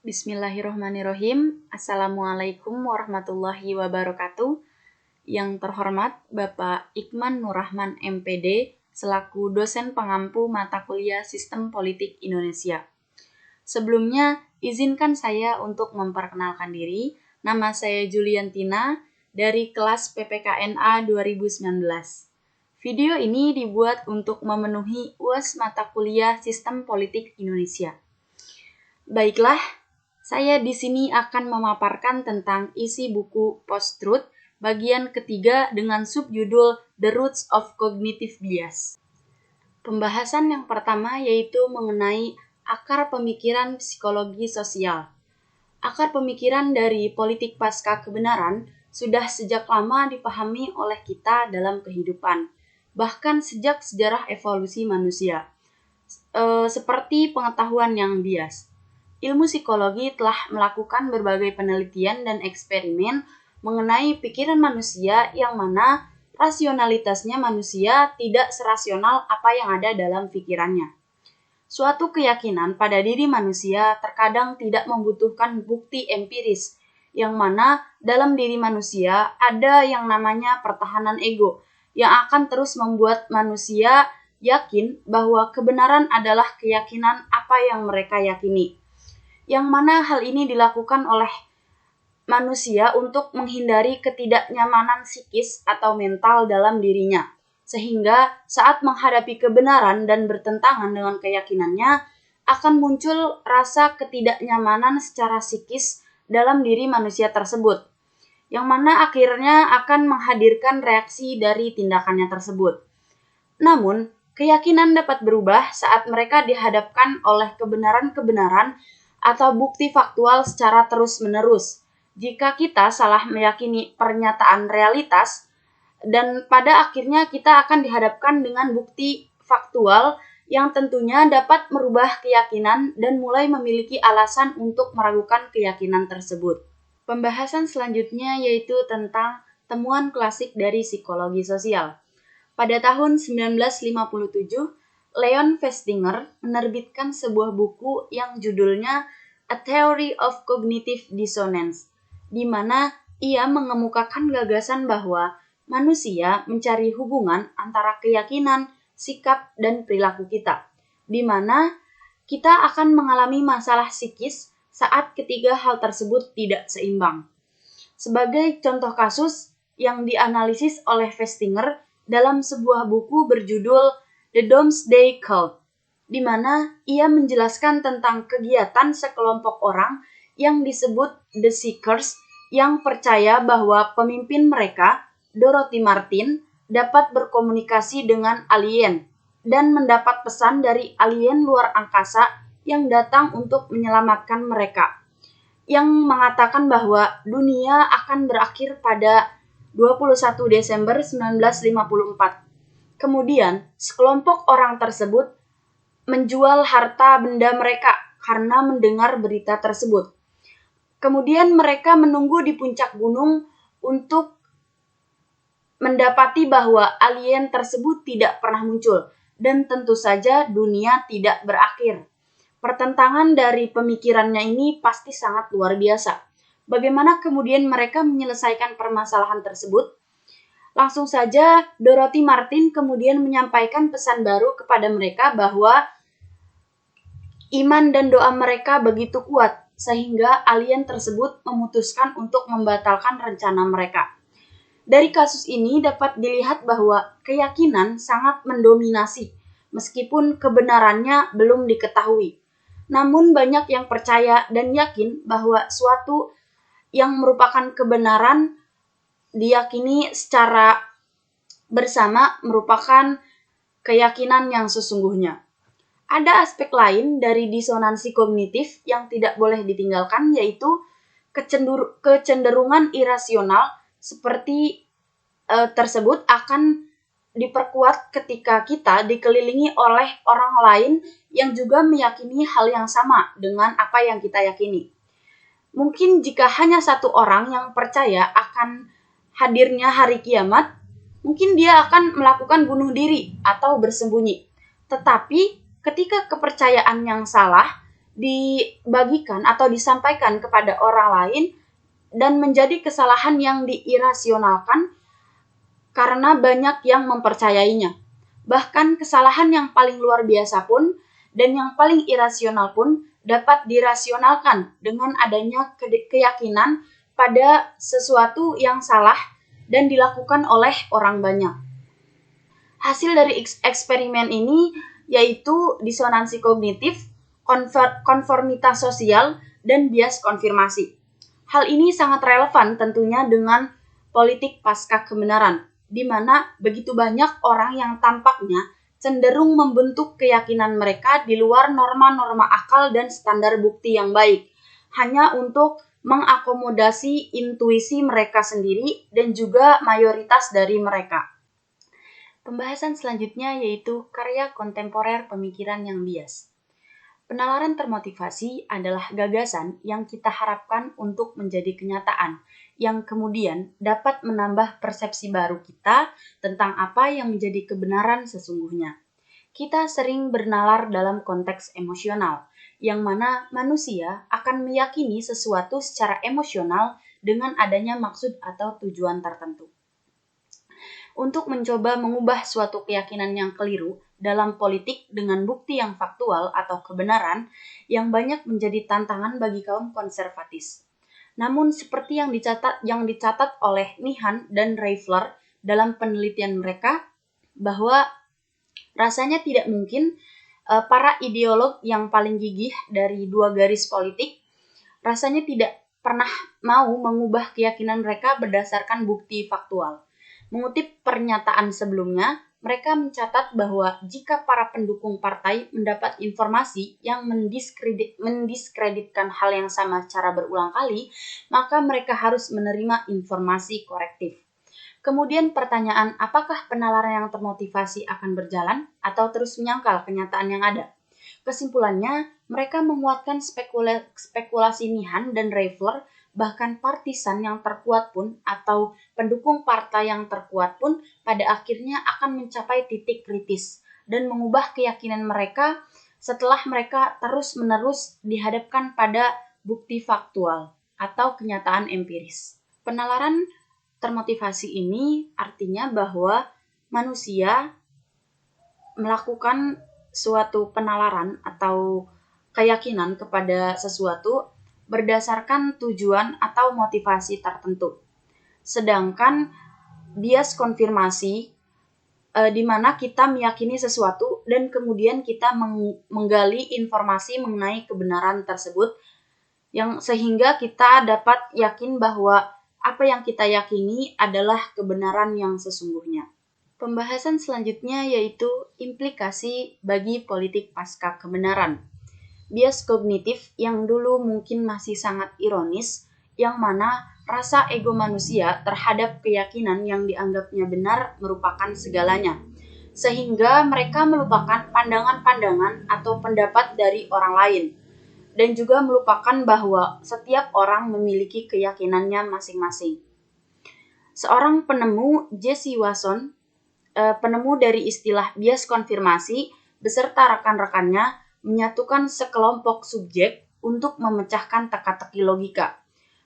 Bismillahirrohmanirrohim. Assalamualaikum warahmatullahi wabarakatuh. Yang terhormat Bapak Iqman Nurrahman MPD selaku dosen pengampu mata kuliah Sistem Politik Indonesia. Sebelumnya, izinkan saya untuk memperkenalkan diri. Nama saya Juliantina dari kelas PPKNA 2019. Video ini dibuat untuk memenuhi UAS mata kuliah Sistem Politik Indonesia. Baiklah, saya di sini akan memaparkan tentang isi buku Post-Truth bagian ketiga dengan subjudul The Roots of Cognitive Bias. Pembahasan yang pertama yaitu mengenai akar pemikiran psikologi sosial. Akar pemikiran dari politik pasca kebenaran sudah sejak lama dipahami oleh kita dalam kehidupan, bahkan sejak sejarah evolusi manusia, seperti pengetahuan yang bias. Ilmu psikologi telah melakukan berbagai penelitian dan eksperimen mengenai pikiran manusia yang mana rasionalitasnya manusia tidak serasional apa yang ada dalam pikirannya. Suatu keyakinan pada diri manusia terkadang tidak membutuhkan bukti empiris, yang mana dalam diri manusia ada yang namanya pertahanan ego, yang akan terus membuat manusia yakin bahwa kebenaran adalah keyakinan apa yang mereka yakini. Yang mana hal ini dilakukan oleh manusia untuk menghindari ketidaknyamanan psikis atau mental dalam dirinya. Sehingga saat menghadapi kebenaran dan bertentangan dengan keyakinannya, akan muncul rasa ketidaknyamanan secara psikis dalam diri manusia tersebut. Yang mana akhirnya akan menghadirkan reaksi dari tindakannya tersebut. Namun, keyakinan dapat berubah saat mereka dihadapkan oleh kebenaran-kebenaran atau bukti faktual secara terus-menerus. Jika kita salah meyakini pernyataan realitas, dan pada akhirnya kita akan dihadapkan dengan bukti faktual yang tentunya dapat merubah keyakinan dan mulai memiliki alasan untuk meragukan keyakinan tersebut. Pembahasan selanjutnya yaitu tentang temuan klasik dari psikologi sosial. Pada tahun 1957, Leon Festinger menerbitkan sebuah buku yang judulnya A Theory of Cognitive Dissonance, di mana ia mengemukakan gagasan bahwa manusia mencari hubungan antara keyakinan, sikap, dan perilaku kita, di mana kita akan mengalami masalah psikis saat ketiga hal tersebut tidak seimbang. Sebagai contoh kasus yang dianalisis oleh Festinger dalam sebuah buku berjudul The Doomsday Cult, di mana ia menjelaskan tentang kegiatan sekelompok orang yang disebut The Seekers yang percaya bahwa pemimpin mereka, Dorothy Martin, dapat berkomunikasi dengan alien dan mendapat pesan dari alien luar angkasa yang datang untuk menyelamatkan mereka, yang mengatakan bahwa dunia akan berakhir pada 21 Desember 1954. Kemudian, sekelompok orang tersebut menjual harta benda mereka karena mendengar berita tersebut. Kemudian mereka menunggu di puncak gunung untuk mendapati bahwa alien tersebut tidak pernah muncul dan tentu saja dunia tidak berakhir. Pertentangan dari pemikirannya ini pasti sangat luar biasa. Bagaimana kemudian mereka menyelesaikan permasalahan tersebut? Langsung saja, Dorothy Martin kemudian menyampaikan pesan baru kepada mereka bahwa iman dan doa mereka begitu kuat, sehingga alien tersebut memutuskan untuk membatalkan rencana mereka. Dari kasus ini dapat dilihat bahwa keyakinan sangat mendominasi, meskipun kebenarannya belum diketahui. Namun banyak yang percaya dan yakin bahwa suatu yang merupakan kebenaran diyakini secara bersama merupakan keyakinan yang sesungguhnya. Ada aspek lain dari disonansi kognitif yang tidak boleh ditinggalkan, yaitu kecenderungan irasional seperti tersebut akan diperkuat ketika kita dikelilingi oleh orang lain yang juga meyakini hal yang sama dengan apa yang kita yakini. Mungkin jika hanya satu orang yang percaya akan hadirnya hari kiamat, mungkin dia akan melakukan bunuh diri atau bersembunyi. Tetapi ketika kepercayaan yang salah dibagikan atau disampaikan kepada orang lain dan menjadi kesalahan yang diirasionalkan karena banyak yang mempercayainya. Bahkan kesalahan yang paling luar biasa pun dan yang paling irasional pun dapat dirasionalkan dengan adanya keyakinan pada sesuatu yang salah dan dilakukan oleh orang banyak. Hasil dari eksperimen ini yaitu disonansi kognitif, konformitas sosial, dan bias konfirmasi. Hal ini sangat relevan tentunya dengan politik pasca kebenaran, di mana begitu banyak orang yang tampaknya cenderung membentuk keyakinan mereka di luar norma-norma akal dan standar bukti yang baik, hanya untuk mengakomodasi intuisi mereka sendiri dan juga mayoritas dari mereka. Pembahasan selanjutnya yaitu karya kontemporer pemikiran yang bias. Penalaran termotivasi adalah gagasan yang kita harapkan untuk menjadi kenyataan, yang kemudian dapat menambah persepsi baru kita tentang apa yang menjadi kebenaran sesungguhnya. Kita sering bernalar dalam konteks emosional, yang mana manusia akan meyakini sesuatu secara emosional dengan adanya maksud atau tujuan tertentu. Untuk mencoba mengubah suatu keyakinan yang keliru dalam politik dengan bukti yang faktual atau kebenaran yang banyak menjadi tantangan bagi kaum konservatis. Namun seperti yang dicatat oleh Nihan dan Reifler dalam penelitian mereka, bahwa rasanya tidak mungkin para ideolog yang paling gigih dari dua garis politik rasanya tidak pernah mau mengubah keyakinan mereka berdasarkan bukti faktual. Mengutip pernyataan sebelumnya, mereka mencatat bahwa jika para pendukung partai mendapat informasi yang mendiskreditkan hal yang sama secara berulang kali, maka mereka harus menerima informasi korektif. Kemudian pertanyaan, apakah penalaran yang termotivasi akan berjalan atau terus menyangkal kenyataan yang ada? Kesimpulannya, mereka menguatkan spekulasi Nihan dan Reifler, bahkan partisan yang terkuat pun atau pendukung partai yang terkuat pun pada akhirnya akan mencapai titik kritis dan mengubah keyakinan mereka setelah mereka terus-menerus dihadapkan pada bukti faktual atau kenyataan empiris. Penalaran termotivasi ini artinya bahwa manusia melakukan suatu penalaran atau keyakinan kepada sesuatu berdasarkan tujuan atau motivasi tertentu. Sedangkan bias konfirmasi di mana kita meyakini sesuatu dan kemudian kita menggali informasi mengenai kebenaran tersebut yang sehingga kita dapat yakin bahwa apa yang kita yakini adalah kebenaran yang sesungguhnya. Pembahasan selanjutnya yaitu implikasi bagi politik pasca kebenaran. Bias kognitif yang dulu mungkin masih sangat ironis, yang mana rasa ego manusia terhadap keyakinan yang dianggapnya benar merupakan segalanya, sehingga mereka melupakan pandangan-pandangan atau pendapat dari orang lain, dan juga melupakan bahwa setiap orang memiliki keyakinannya masing-masing. Seorang penemu, Jesse Wasson, penemu dari istilah bias konfirmasi, beserta rekan-rekannya menyatukan sekelompok subjek untuk memecahkan teka-teki logika.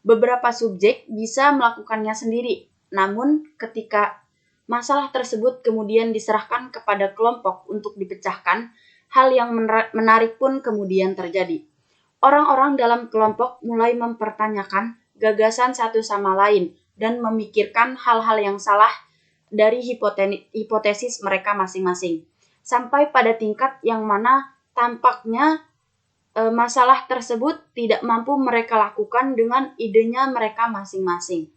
Beberapa subjek bisa melakukannya sendiri, namun ketika masalah tersebut kemudian diserahkan kepada kelompok untuk dipecahkan, hal yang menarik pun kemudian terjadi. Orang-orang dalam kelompok mulai mempertanyakan gagasan satu sama lain dan memikirkan hal-hal yang salah dari hipotesis mereka masing-masing, sampai pada tingkat yang mana tampaknya masalah tersebut tidak mampu mereka lakukan dengan idenya mereka masing-masing.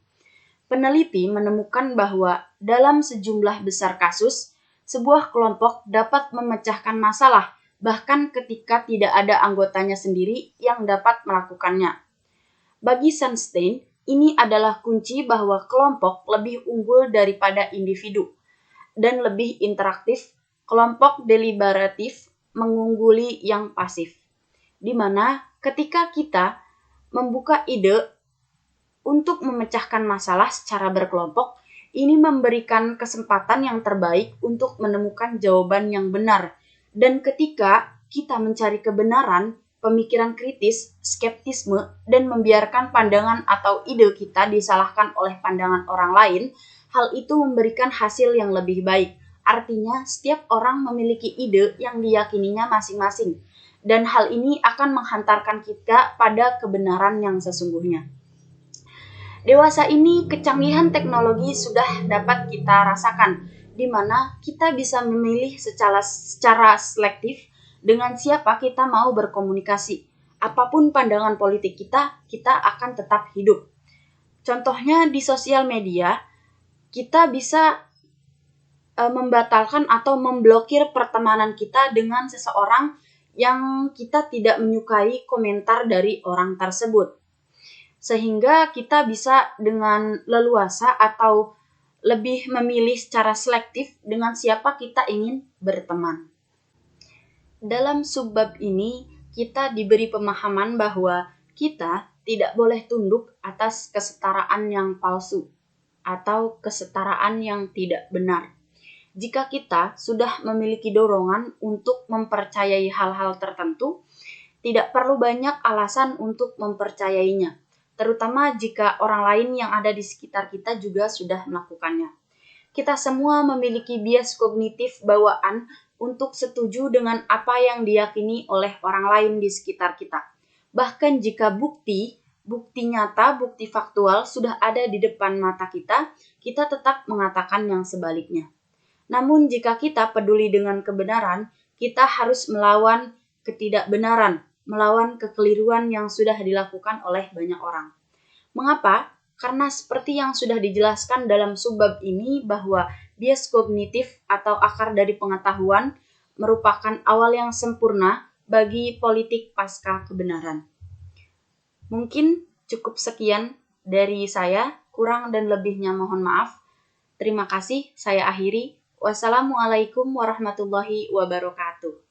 Peneliti menemukan bahwa dalam sejumlah besar kasus, sebuah kelompok dapat memecahkan masalah bahkan ketika tidak ada anggotanya sendiri yang dapat melakukannya. Bagi Sunstein, ini adalah kunci bahwa kelompok lebih unggul daripada individu dan lebih interaktif. Kelompok deliberatif mengungguli yang pasif, di mana ketika kita membuka ide untuk memecahkan masalah secara berkelompok, ini memberikan kesempatan yang terbaik untuk menemukan jawaban yang benar. Dan ketika kita mencari kebenaran, pemikiran kritis, skeptisme, dan membiarkan pandangan atau ide kita disalahkan oleh pandangan orang lain, hal itu memberikan hasil yang lebih baik. Artinya, setiap orang memiliki ide yang diyakininya masing-masing, dan hal ini akan menghantarkan kita pada kebenaran yang sesungguhnya. Dewasa ini, kecanggihan teknologi sudah dapat kita rasakan, di mana kita bisa memilih secara selektif dengan siapa kita mau berkomunikasi. Apapun pandangan politik kita akan tetap hidup. Contohnya di sosial media, kita bisa membatalkan atau memblokir pertemanan kita dengan seseorang yang kita tidak menyukai komentar dari orang tersebut. Sehingga kita bisa dengan leluasa atau lebih memilih secara selektif dengan siapa kita ingin berteman. Dalam subbab ini, kita diberi pemahaman bahwa kita tidak boleh tunduk atas kesetaraan yang palsu atau kesetaraan yang tidak benar. Jika kita sudah memiliki dorongan untuk mempercayai hal-hal tertentu, tidak perlu banyak alasan untuk mempercayainya, terutama jika orang lain yang ada di sekitar kita juga sudah melakukannya. Kita semua memiliki bias kognitif bawaan untuk setuju dengan apa yang diyakini oleh orang lain di sekitar kita. Bahkan jika bukti nyata, bukti faktual sudah ada di depan mata kita tetap mengatakan yang sebaliknya. Namun jika kita peduli dengan kebenaran, kita harus melawan ketidakbenaran, melawan kekeliruan yang sudah dilakukan oleh banyak orang. Mengapa? Karena seperti yang sudah dijelaskan dalam subbab ini bahwa bias kognitif atau akar dari pengetahuan merupakan awal yang sempurna bagi politik pasca kebenaran. Mungkin cukup sekian dari saya, kurang dan lebihnya mohon maaf. Terima kasih, saya akhiri. Wassalamualaikum warahmatullahi wabarakatuh.